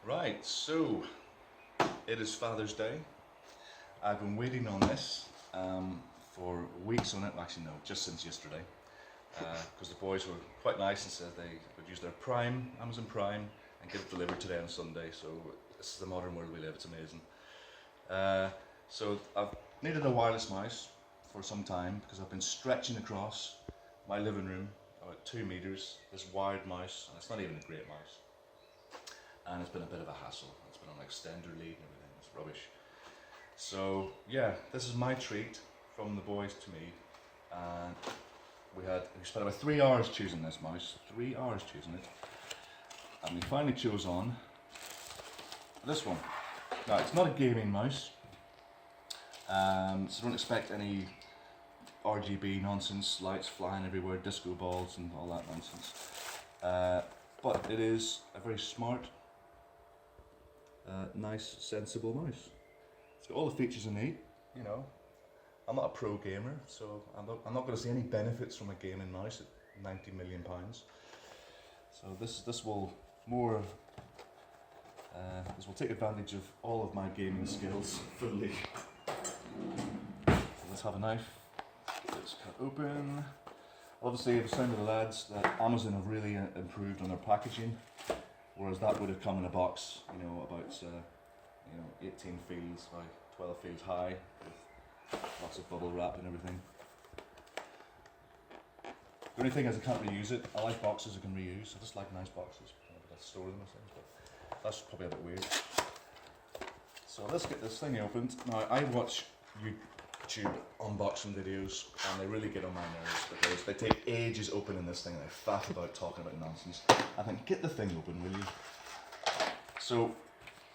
Right, so it is Father's Day. I've been waiting on this for weeks on it. Actually, no, just since yesterday, because the boys were quite nice and said they would use their Prime, Amazon Prime, and get it delivered today on Sunday. So this is the modern world we live. It's amazing. So I've needed a wireless mouse for some time because I've been stretching across my living room about 2 meters. This wired mouse, and it's not even a great mouse. And it's been a bit of a hassle. It's been on extender lead and everything. It's rubbish. So yeah, this is my treat from the boys to me. And we spent about 3 hours choosing this mouse. 3 hours choosing it. And we finally chose on this one. Now it's not a gaming mouse. So don't expect any RGB nonsense, lights flying everywhere, disco balls and all that nonsense. But it is a very smart, nice, sensible mouse. It's got all the features I need. You know, I'm not a pro gamer, so I'm not going to see any benefits from a gaming mouse at £90 million. So this will take advantage of all of my gaming skills fully. So let's have a knife. Let's cut open. Obviously, the sound of the lads that Amazon have really improved on their packaging. Whereas that would have come in a box, you know, about 18 fields by 12 fields high, with lots of bubble wrap and everything. The only thing is I can't reuse it. I like boxes I can reuse. I just like nice boxes. I store them and things, but that's probably a bit weird. So let's get this thing opened. Now I watch YouTube unboxing videos and they really get on my nerves because they take ages opening this thing and they faff about talking about nonsense. I think, get the thing open, will you? So,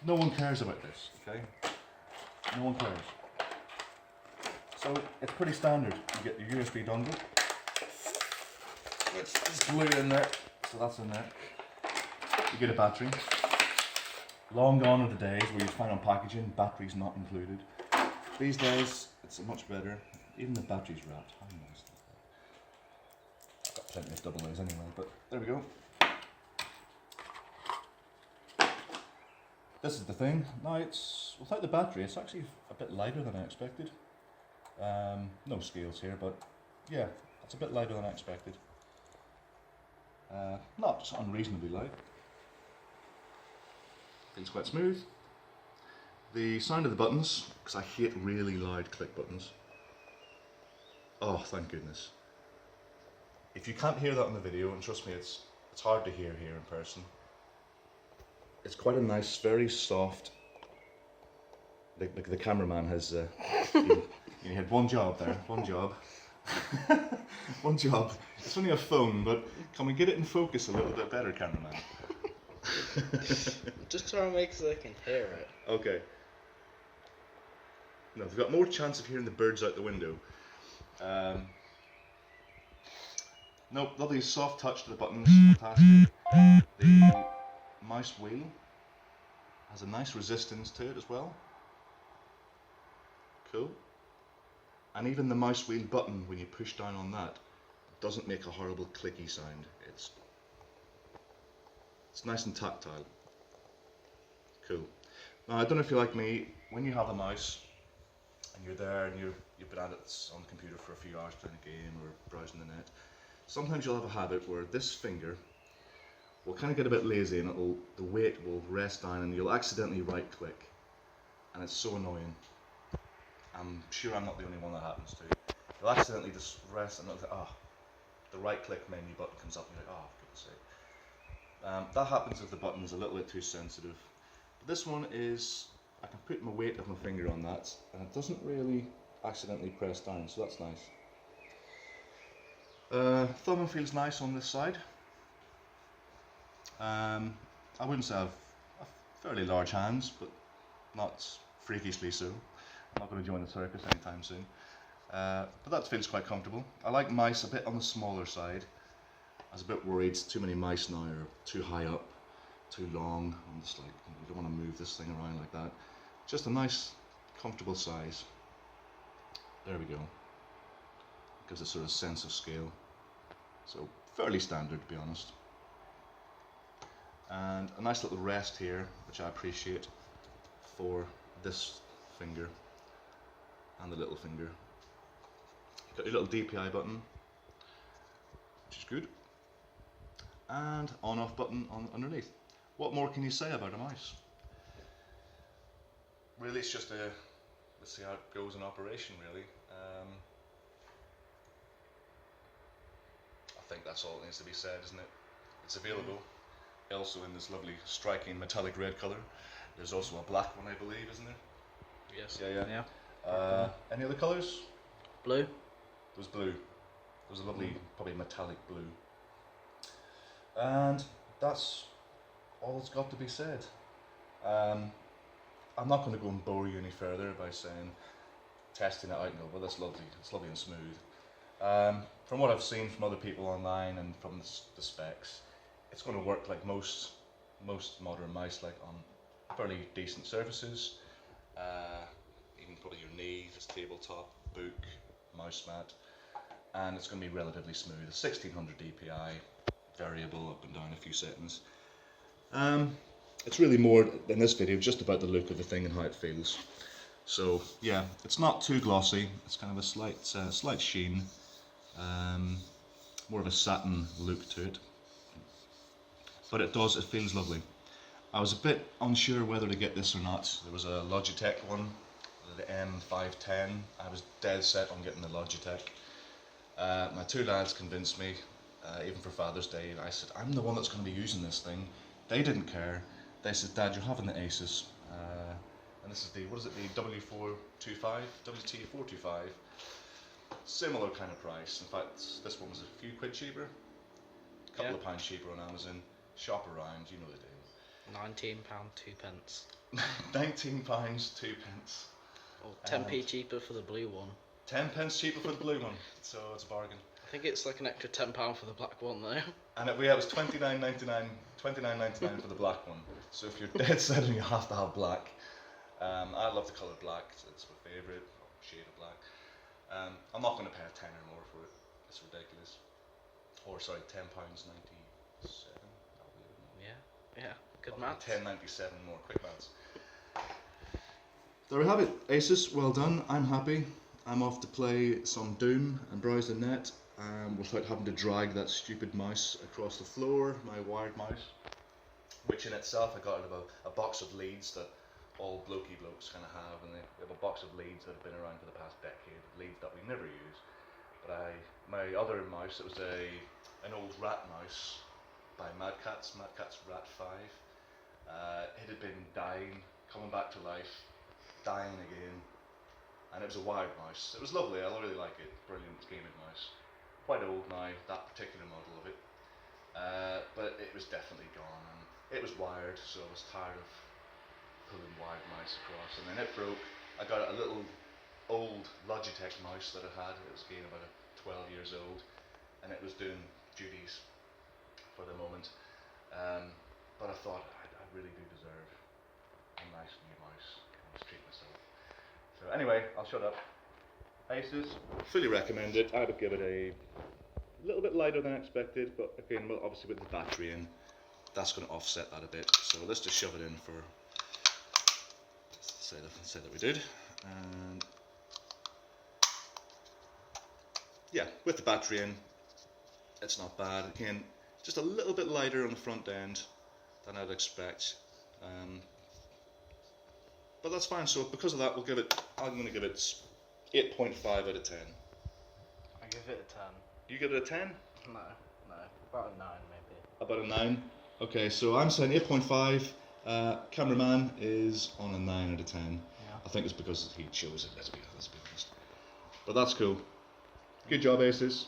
no one cares about this, okay? No one cares. So, it's pretty standard. You get your USB dongle, which is glued in there, so that's in there. You get a battery. Long gone are the days where you find on packaging, batteries not included. These days, it's much better. Even the battery's wrapped. How nice is that? I've got plenty of double A's anyway, but there we go. This is the thing. Now it's, without the battery, it's actually a bit lighter than I expected. No scales here, but yeah, it's a bit lighter than I expected. Not unreasonably light. Feels quite smooth. The sound of the buttons, because I hate really loud click buttons. Oh, thank goodness. If you can't hear that on the video, and trust me, it's hard to hear here in person. It's quite a nice, very soft. The cameraman has, he had one job there, one job. One job. It's only a phone, but can we get it in focus a little bit better, cameraman? Just try to make so I can hear it. Okay. No, we've got more chance of hearing the birds out the window. Nope, lovely soft touch to the buttons, fantastic. The mouse wheel has a nice resistance to it as well. Cool. And even the mouse wheel button, when you push down on that, doesn't make a horrible clicky sound. It's nice and tactile. Cool. Now, I don't know if you're like me, when you have a mouse, and you're there and you've been at it on the computer for a few hours playing a game or browsing the net, sometimes you'll have a habit where this finger will kind of get a bit lazy and the weight will rest down and you'll accidentally right click, and it's so annoying. I'm sure I'm not the only one that happens to. You'll accidentally just rest and look like, the right click menu button comes up and you're like, oh, for goodness sake. That happens if the button is a little bit too sensitive. But this one is, I can put my weight of my finger on that and it doesn't really accidentally press down, so that's nice. Thumb feels nice on this side. I wouldn't say I have fairly large hands, but not freakishly so. I'm not going to join the circus anytime soon. But that feels quite comfortable. I like mice a bit on the smaller side. I was a bit worried too many mice now are too high up, too long. I'm just like, you don't want to move this thing around like that. Just a nice, comfortable size. There we go. Gives a sort of sense of scale. So fairly standard, to be honest. and a nice little rest here, which I appreciate, for this finger and the little finger. You've got your little DPI button, which is good, and on-off button underneath. What more can you say about a mouse? Really, it's just let's see how it goes in operation, really. I think that's all that needs to be said, isn't it? It's available also in this lovely striking metallic red colour. There's also a black one, I believe, isn't there? Yes. Yeah. Any other colours? Blue. There's blue. There's a lovely, probably metallic blue. And that's all that's got to be said. I'm not going to go and bore you any further by saying, testing it out and go, well, that's lovely, it's lovely and smooth. From what I've seen from other people online and from the specs, it's going to work like most modern mice, like on fairly decent surfaces, even probably your knee, this tabletop, book, mouse mat, and it's going to be relatively smooth. 1600 DPI, variable up and down a few settings. It's really more in this video just about the look of the thing and how it feels. So yeah, it's not too glossy. It's kind of a slight sheen, more of a satin look to it. But it feels lovely. I was a bit unsure whether to get this or not. There was a Logitech one, the M510. I was dead set on getting the Logitech. My two lads convinced me, even for Father's Day, and I said, I'm the one that's going to be using this thing. They didn't care. They said, Dad, you're having the Asus. And this is the, what is it, the WT425? Similar kind of price. In fact, this one was a few quid cheaper. A couple of pounds cheaper on Amazon. Shop around, you know the deal. £19, 2p. £19, 2p. Or 10p cheaper for the blue one. 10p cheaper for the blue one, so it's a bargain. I think it's like an extra £10 for the black one though. And it was £29.99 for the black one. So if you're dead set on you have to have black. I love the colour black, it's my favourite shade of black. I'm not going to pay a tenner more for it, it's ridiculous. Or sorry, £10.97. Yeah, good maths. £10.97 more, quick maths. There we have it, Asus, well done, I'm happy. I'm off to play some Doom and browse the net without having to drag that stupid mouse across the floor, my wired mouse. Which in itself I got out of a box of leads that all blokey blokes kind of have, and they have a box of leads that have been around for the past decade, leads that we never use. But my other mouse, it was an old rat mouse by Mad Catz Rat 5. It had been dying, coming back to life, dying again, and it was a wired mouse. It was lovely, I really like it, brilliant gaming mouse. Quite old now, that particular model of it, but it was definitely gone, and it was wired, so I was tired of pulling wired mice across, and then it broke. I got a little old Logitech mouse that I had. It was again about 12 years old, and it was doing duties for the moment, but I thought I really do deserve a nice new mouse. I must treat myself. So anyway, I'll shut up. Asus, fully recommend it. I would give it a little bit lighter than expected, but again, well, obviously with the battery in, that's going to offset that a bit. So let's just shove it in for, say that we did, and yeah, with the battery in, it's not bad. Again, just a little bit lighter on the front end than I'd expect, but that's fine. So because of that, I'm going to give it 8.5 out of 10. I give it a 10. You give it a 10? No, about a 9 maybe. About a 9? Okay, so I'm saying 8.5. Cameraman is on a 9 out of 10. Yeah. I think it's because he chose it, let's be honest. But that's cool. Good job, Asus.